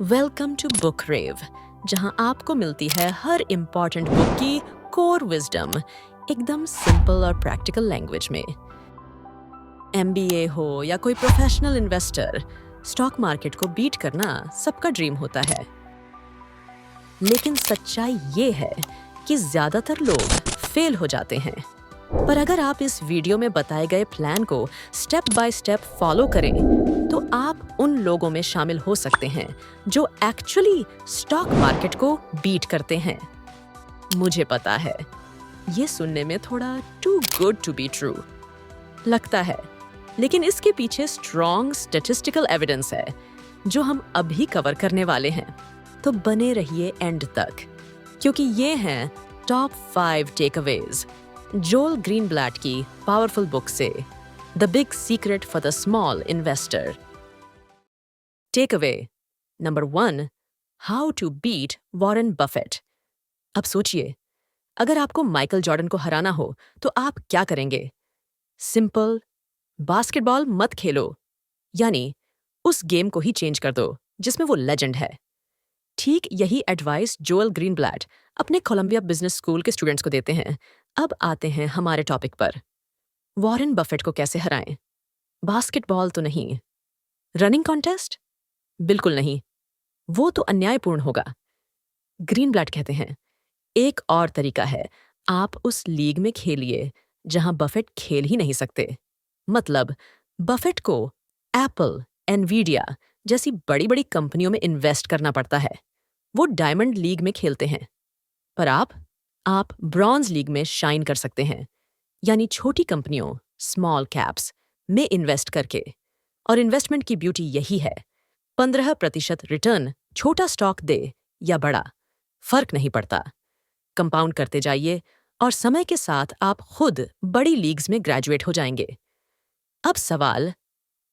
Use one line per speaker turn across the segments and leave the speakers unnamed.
Welcome to book रेव, जहां आपको मिलती है हर इम्पॉर्टेंट बुक की कोर विजडम एकदम सिंपल और प्रैक्टिकल लैंग्वेज में। एमबीए हो या कोई प्रोफेशनल इन्वेस्टर, स्टॉक मार्केट को बीट करना सबका ड्रीम होता है। लेकिन सच्चाई ये है कि ज्यादातर लोग फेल हो जाते हैं। पर अगर आप इस वीडियो में बताए गए प्लान को स्टेप बाय स्टेप फॉलो करें, तो आप उन लोगों में शामिल हो सकते हैं जो एक्चुअली स्टॉक मार्केट को बीट करते हैं। मुझे पता है, ये सुनने में थोड़ा too good to be true लगता है, लेकिन इसके पीछे स्ट्रॉन्ग स्टैटिस्टिकल एविडेंस है जो हम अभी कवर करने वाले हैं। तो बने रहिए एंड तक, क्योंकि ये हैं टॉप 5 टेकअवेज जोएल ग्रीनब्लैट की पावरफुल बुक से, the big secret for the small investor. Takeaway number 1, how to beat Warren Buffett. अब सोचिए, अगर आपको माइकल जॉर्डन को हराना हो तो आप क्या करेंगे? सिंपल, बास्केटबॉल मत खेलो, यानी उस गेम को ही चेंज कर दो जिसमें वो लेजेंड है। ठीक यही एडवाइस जोएल ग्रीनब्लैट अपने कोलंबिया बिजनेस स्कूल के स्टूडेंट्स को देते हैं। अब आते हैं हमारे टॉपिक पर। वॉरेन बफेट को कैसे हराएं? बास्केटबॉल तो नहीं, रनिंग कॉन्टेस्ट बिल्कुल नहीं, वो तो अन्यायपूर्ण होगा। ग्रीनब्लैट कहते हैं, एक और तरीका है, आप उस लीग में खेलिए जहां बफेट खेल ही नहीं सकते। मतलब बफेट को एप्पल, एनवीडिया जैसी बड़ी बड़ी कंपनियों में इन्वेस्ट करना पड़ता है। वो डायमंड लीग में खेलते हैं, पर आप ब्रॉन्ज लीग में शाइन कर सकते हैं, यानी छोटी कंपनियों, स्मॉल कैप्स में इन्वेस्ट करके। और इन्वेस्टमेंट की ब्यूटी यही है, 15% रिटर्न छोटा स्टॉक दे या बड़ा, फर्क नहीं पड़ता। कंपाउंड करते जाइए और समय के साथ आप खुद बड़ी लीग्स में ग्रेजुएट हो जाएंगे। अब सवाल,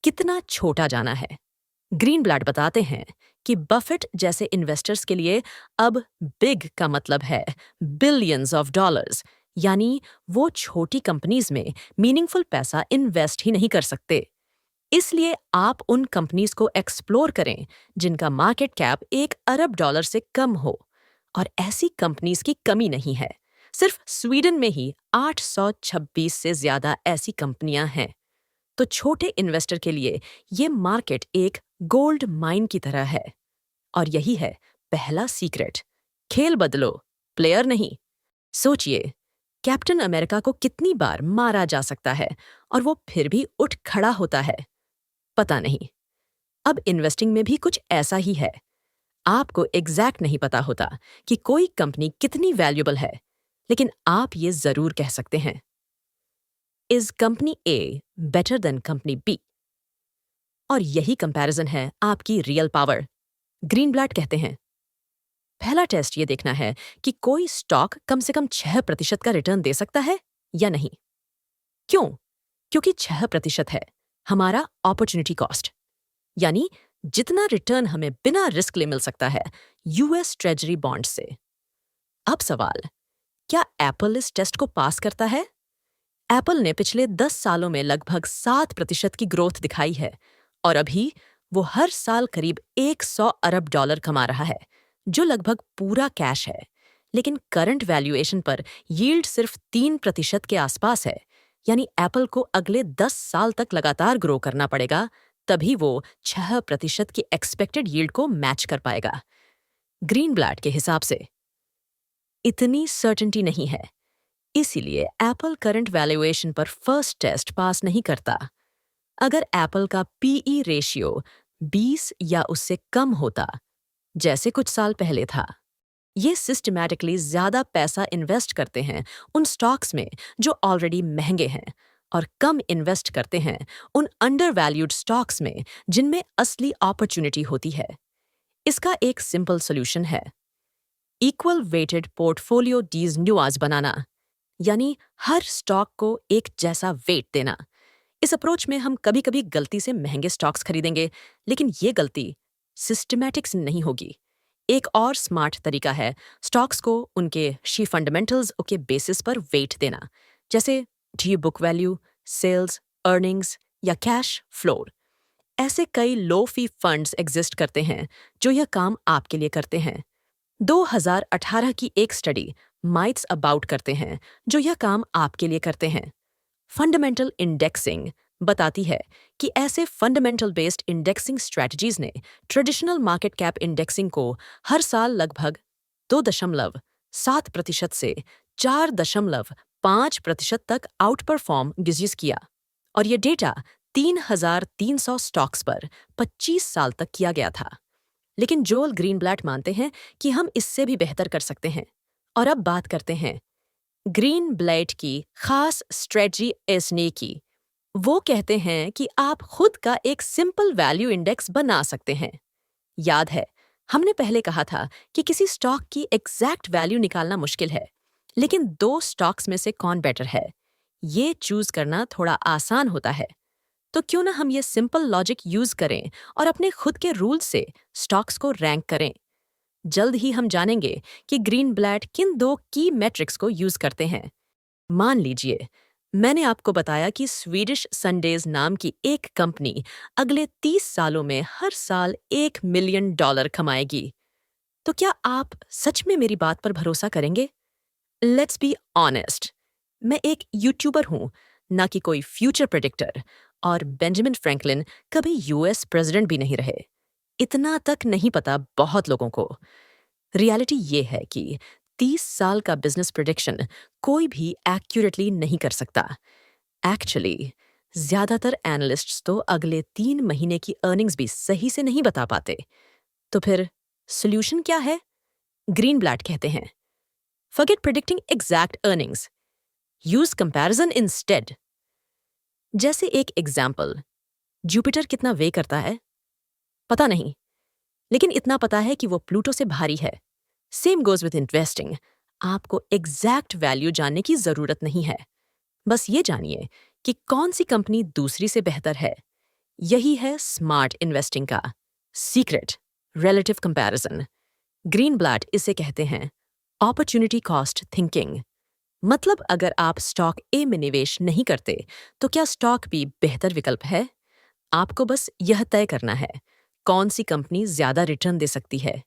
कितना छोटा जाना है? ग्रीनब्लैट बताते हैं कि बफेट जैसे इन्वेस्टर्स के लिए अब बिग का मतलब है बिलियंस ऑफ डॉलर्स, यानी वो छोटी कंपनीज में मीनिंगफुल पैसा इन्वेस्ट ही नहीं कर सकते। इसलिए आप उन कंपनीज को एक्सप्लोर करें जिनका मार्केट कैप $1 अरब से कम हो, और ऐसी कंपनीज की कमी नहीं है। सिर्फ स्वीडन में ही 826 से ज्यादा ऐसी कंपनियां हैं। तो छोटे इन्वेस्टर के लिए ये मार्केट एक गोल्ड माइन की तरह है। और यही है पहला सीक्रेट, खेल बदलो, प्लेयर नहीं। सोचिए, कैप्टन अमेरिका को कितनी बार मारा जा सकता है और वो फिर भी उठ खड़ा होता है? पता नहीं। अब इन्वेस्टिंग में भी कुछ ऐसा ही है। आपको एग्जैक्ट नहीं पता होता कि कोई कंपनी कितनी वैल्यूएबल है, लेकिन आप ये जरूर कह सकते हैं, is company A better than company B? और यही कंपैरिजन है आपकी रियल पावर। ग्रीनब्लैट कहते हैं, पहला टेस्ट ये देखना है कि कोई स्टॉक कम से कम 6% का रिटर्न दे सकता है या नहीं। क्यों? क्योंकि 6% है हमारा अपॉर्चुनिटी कॉस्ट, यानी जितना रिटर्न हमें बिना रिस्क ले मिल सकता है यूएस ट्रेजरी बॉन्ड से। अब सवाल, क्या एप्पल इस टेस्ट को पास करता है? एप्पल ने पिछले 10 सालों में लगभग 7% की ग्रोथ दिखाई है, और अभी वो हर साल करीब $100 अरब कमा रहा है, जो लगभग पूरा कैश है। लेकिन करंट वैल्यूएशन पर यील्ड सिर्फ 3% के आसपास है, यानी एप्पल को अगले 10 साल तक लगातार ग्रो करना पड़ेगा, तभी वो 6% की एक्सपेक्टेड यील्ड को मैच कर पाएगा। ग्रीनब्लैट के हिसाब से इतनी सर्टेनिटी नहीं है, इसीलिए एप्पल करंट वैल्यूएशन पर फर्स्ट टेस्ट पास नहीं करता। अगर एप्पल का पीई रेशियो 20 या उससे कम होता, जैसे कुछ साल पहले था, ये सिस्टमैटिकली ज्यादा पैसा इन्वेस्ट करते हैं उन स्टॉक्स में जो ऑलरेडी महंगे हैं, और कम इन्वेस्ट करते हैं उन अंडर वैल्यूड स्टॉक्स में जिनमें असली अपॉर्चुनिटी होती है। इसका एक सिंपल सॉल्यूशन है, इक्वल वेटेड पोर्टफोलियो डीज न्यूआज बनाना, यानी हर स्टॉक को एक जैसा वेट देना। इस अप्रोच में हम कभी कभी गलती से महंगे स्टॉक्स खरीदेंगे, लेकिन ये गलती सिस्टमैटिक से नहीं होगी। एक और स्मार्ट तरीका है स्टॉक्स को उनके शी फंडामेंटल्स के बेसिस पर वेट देना, जैसे the book value, sales, earnings या कैश फ्लो। ऐसे कई लो फी फंड्स एग्जिस्ट करते हैं जो यह काम आपके लिए करते हैं। 2018 की एक स्टडी माइट्स अबाउट करते हैं जो यह काम आपके लिए करते हैं। फंडामेंटल इंडेक्सिंग बताती है कि ऐसे फंडामेंटल बेस्ड इंडेक्सिंग स्ट्रेटजीज ने ट्रेडिशनल मार्केट कैप इंडेक्सिंग को हर साल लगभग 2.7% से 4.5% तक आउट परफॉर्म गिजिस किया, और ये डेटा 3,300 स्टॉक्स पर 25 साल तक किया गया था। लेकिन जोएल ग्रीनब्लैट मानते हैं कि हम इससे भी बेहतर कर सकते हैं। और अब बात करते हैं ग्रीनब्लैट की खास स्ट्रेटजी एसने की। वो कहते हैं कि आप खुद का एक सिंपल वैल्यू इंडेक्स बना सकते हैं। याद है, हमने पहले कहा था कि किसी स्टॉक की एग्जैक्ट वैल्यू निकालना मुश्किल है, लेकिन दो स्टॉक्स में से कौन बेटर है, ये चूज करना थोड़ा आसान होता है। तो क्यों ना हम ये सिंपल लॉजिक यूज करें और अपने खुद के रूल से स्टॉक्स को रैंक करें। जल्द ही हम जानेंगे कि ग्रीनब्लैट किन दो की मैट्रिक्स को यूज करते हैं। मान लीजिए, मैंने आपको बताया कि स्वीडिश संडेज नाम की एक कंपनी अगले 30 सालों में हर साल $1 मिलियन कमाएगी। तो क्या आप सच में मेरी बात पर भरोसा करेंगे? लेट्स बी ऑनेस्ट, मैं एक यूट्यूबर हूं, ना कि कोई फ्यूचर प्रेडिक्टर, और बेंजामिन फ्रैंकलिन कभी यूएस प्रेसिडेंट भी नहीं रहे। इतना तक नहीं पता बहुत लोगों को। रियलिटी ये है कि 30 साल का बिजनेस प्रेडिक्शन कोई भी एक्यूरेटली नहीं कर सकता। एक्चुअली ज्यादातर एनालिस्ट्स तो अगले 3 महीने की अर्निंग्स भी सही से नहीं बता पाते। तो फिर सोल्यूशन क्या है? ग्रीनब्लैट कहते हैं, forget predicting exact earnings, use comparison instead. जैसे एक एग्जाम्पल, जुपिटर कितना वे करता है पता नहीं, लेकिन इतना पता है कि वो प्लूटो से भारी है। सेम गोज विद इन्वेस्टिंग, आपको एग्जैक्ट वैल्यू जानने की जरूरत नहीं है, बस ये जानिए कि कौन सी कंपनी दूसरी से बेहतर है। यही है स्मार्ट इन्वेस्टिंग का सीक्रेट, रिलेटिव कंपैरिजन। ग्रीनब्लैट इसे कहते हैं अपॉर्चुनिटी कॉस्ट थिंकिंग। मतलब अगर आप स्टॉक ए में निवेश नहीं करते तो क्या स्टॉक बी बेहतर विकल्प है? आपको बस यह तय करना है कौन सी कंपनी ज्यादा रिटर्न दे सकती है,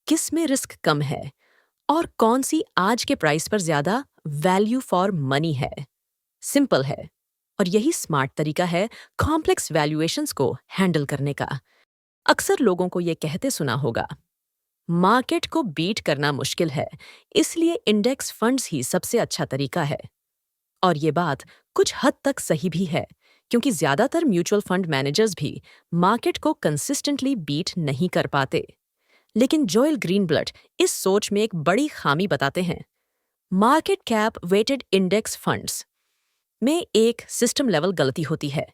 किस में रिस्क कम है, और कौन सी आज के प्राइस पर ज्यादा वैल्यू फॉर मनी है। सिंपल है, और यही स्मार्ट तरीका है कॉम्प्लेक्स वैल्यूएशंस को हैंडल करने का। अक्सर लोगों को यह कहते सुना होगा, मार्केट को बीट करना मुश्किल है, इसलिए इंडेक्स फंड्स ही सबसे अच्छा तरीका है। और ये बात कुछ हद तक सही भी है, क्योंकि ज्यादातर म्यूचुअल फंड मैनेजर्स भी मार्केट को कंसिस्टेंटली बीट नहीं कर पाते। लेकिन जोएल ग्रीनब्लैट इस सोच में एक बड़ी खामी बताते हैं। Market cap weighted index funds में एक सिस्टम लेवल गलती होती है।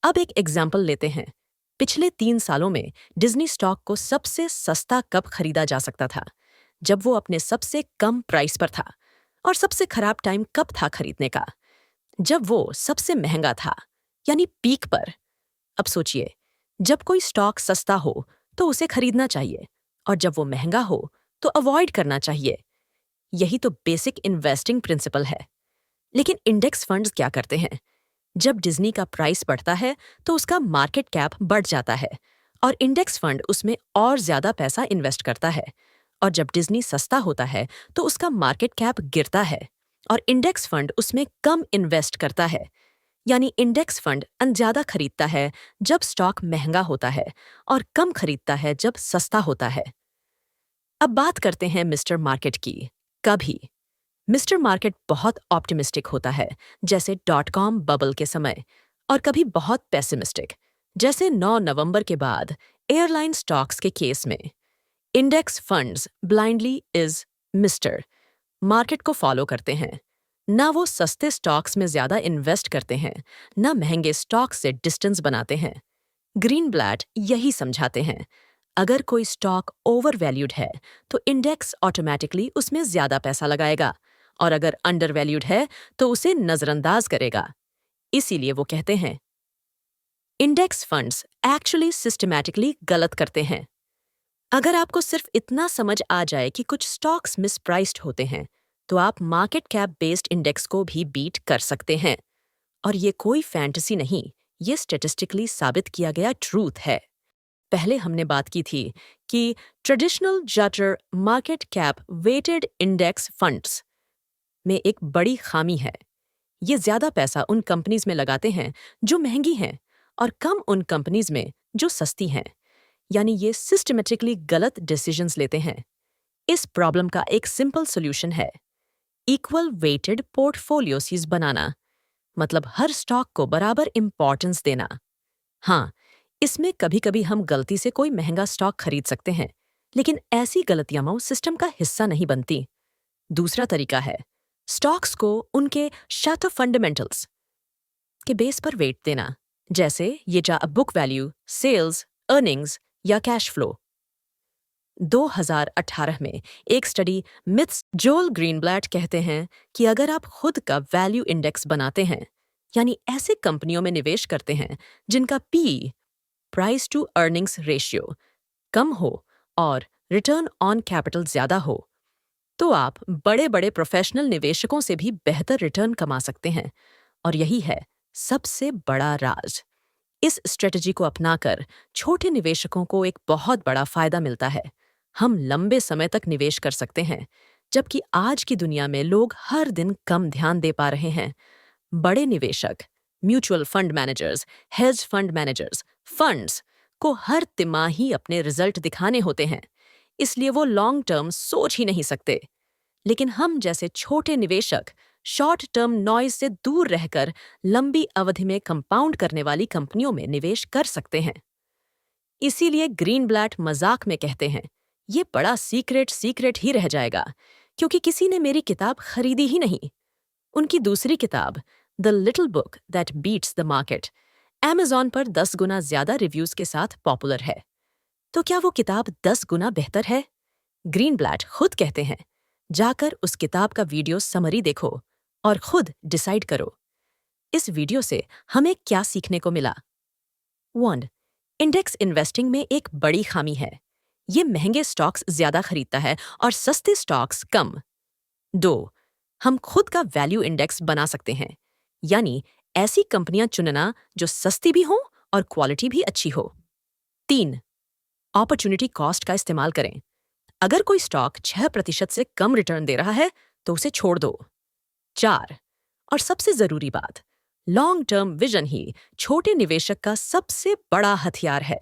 अब एक एग्जाम्पल लेते हैं। पिछले 3 सालों में डिज्नी स्टॉक को सबसे सस्ता कब खरीदा जा सकता था? जब वो अपने सबसे कम प्राइस पर था। और सबसे खराब टाइम कब था खरीदने का? जब वो सबसे महंगा था, यानी पीक पर। अब सोचिए, जब कोई स्टॉक सस्ता हो तो उसे खरीदना चाहिए, और जब वो महंगा हो तो अवॉइड करना चाहिए। यही तो बेसिक इन्वेस्टिंग प्रिंसिपल है। लेकिन इंडेक्स फंड्स क्या करते हैं? जब डिज्नी का प्राइस बढ़ता है तो उसका मार्केट कैप बढ़ जाता है, और इंडेक्स फंड उसमें और ज्यादा पैसा इन्वेस्ट करता है। और जब डिज्नी सस्ता होता है तो उसका मार्केट कैप गिरता है, और इंडेक्स फंड उसमें कम इन्वेस्ट करता है। यानी इंडेक्स फंड ज्यादा खरीदता है जब स्टॉक महंगा होता है, और कम खरीदता है जब सस्ता होता है। अब बात करते हैं मिस्टर मार्केट की। कभी मिस्टर मार्केट बहुत ऑप्टिमिस्टिक होता है, जैसे .com बबल के समय, और कभी बहुत पेसिमिस्टिक, जैसे 9 नवंबर के बाद एयरलाइन स्टॉक्स के केस में। Index funds blindly is mister market को फॉलो करते हैं। ना वो सस्ते स्टॉक्स में ज्यादा इन्वेस्ट करते हैं, ना महंगे स्टॉक्स से डिस्टेंस बनाते हैं। ग्रीनब्लैट यही समझाते हैं, अगर कोई स्टॉक ओवर वैल्यूड है तो इंडेक्स ऑटोमेटिकली उसमें ज्यादा पैसा लगाएगा, और अगर अंडर वैल्यूड है तो उसे नजरअंदाज करेगा। इसीलिए वो कहते हैं इंडेक्स फंड्स एक्चुअली सिस्टमैटिकली गलत करते हैं। अगर आपको सिर्फ इतना समझ आ जाए कि कुछ स्टॉक्स मिसप्राइस्ड होते हैं, तो आप मार्केट कैप बेस्ड इंडेक्स को भी बीट कर सकते हैं। और ये कोई फैंटेसी नहीं, ये स्टैटिस्टिकली साबित किया गया ट्रूथ है। पहले हमने बात की थी कि ट्रेडिशनल जटर market cap weighted index funds में एक बड़ी खामी है। ये ज्यादा पैसा उन कंपनीज में लगाते हैं जो महंगी हैं और कम उन कंपनीज में जो सस्ती हैं। यानी ये सिस्टमेटिकली गलत डिसीजंस लेते हैं। इस प्रॉब्लम का एक सिंपल सॉल्यूशन है इक्वल वेटेड पोर्टफोलियोज बनाना, मतलब हर स्टॉक को बराबर इंपॉर्टेंस देना। हाँ, इसमें कभी कभी हम गलती से कोई महंगा स्टॉक खरीद सकते हैं, लेकिन ऐसी गलतियां सिस्टम का हिस्सा नहीं बनती। दूसरा तरीका है स्टॉक्स को उनके शैडो फंडामेंटल्स के बेस पर वेट देना, जैसे ये बुक वैल्यू, सेल्स, अर्निंग्स या कैश फ्लो। 2018 में एक स्टडी मिथ्स जोल ग्रीनब्लैट कहते हैं कि अगर आप खुद का वैल्यू इंडेक्स बनाते हैं, यानी ऐसे कंपनियों में निवेश करते हैं जिनका P, price to earnings ratio, कम हो और रिटर्न ऑन कैपिटल ज्यादा हो, तो आप बड़े बड़े प्रोफेशनल निवेशकों से भी बेहतर रिटर्न कमा सकते हैं। और यही है सबसे बड़ा राज। इस स्ट्रेटजी को अपनाकर छोटे निवेशकों को एक बहुत बड़ा फायदा मिलता है। हम लंबे समय तक निवेश कर सकते हैं, जबकि आज की दुनिया में लोग हर दिन कम ध्यान दे पा रहे हैं। बड़े निवेशक, mutual fund managers, hedge fund managers, funds को हर तिमाही अपने रिजल्ट दिखाने होते हैं, इसलिए वो लॉन्ग टर्म सोच ही नहीं सकते। लेकिन हम जैसे छोटे निवेशक शॉर्ट टर्म नॉइज से दूर रहकर लंबी अवधि में कंपाउंड करने वाली कंपनियों में निवेश कर सकते हैं। इसीलिए ग्रीनब्लैट मजाक में कहते हैं, ये बड़ा सीक्रेट ही रह जाएगा, क्योंकि किसी ने मेरी किताब खरीदी ही नहीं। उनकी दूसरी किताब the little book that beats the market Amazon पर 10 गुना ज्यादा रिव्यूज के साथ पॉपुलर है। तो क्या वो किताब 10 गुना बेहतर है? ग्रीनब्लैट खुद कहते हैं, जाकर उस किताब का वीडियो समरी देखो और खुद डिसाइड करो। इस वीडियो से हमें क्या सीखने को मिला? 1. इंडेक्स इन्वेस्टिंग में एक बड़ी खामी है। ये महंगे स्टॉक्स ज्यादा खरीदता है और सस्ते स्टॉक्स कम। 2. हम खुद का वैल्यू इंडेक्स बना सकते हैं, यानी ऐसी कंपनियां चुनना जो सस्ती भी हो और क्वालिटी भी अच्छी हो। 3. अपॉर्चुनिटी कॉस्ट का इस्तेमाल करें। अगर कोई स्टॉक 6% से कम रिटर्न दे रहा है तो उसे छोड़ दो। 4. और सबसे जरूरी बात, लॉन्ग टर्म विजन ही छोटे निवेशक का सबसे बड़ा हथियार है।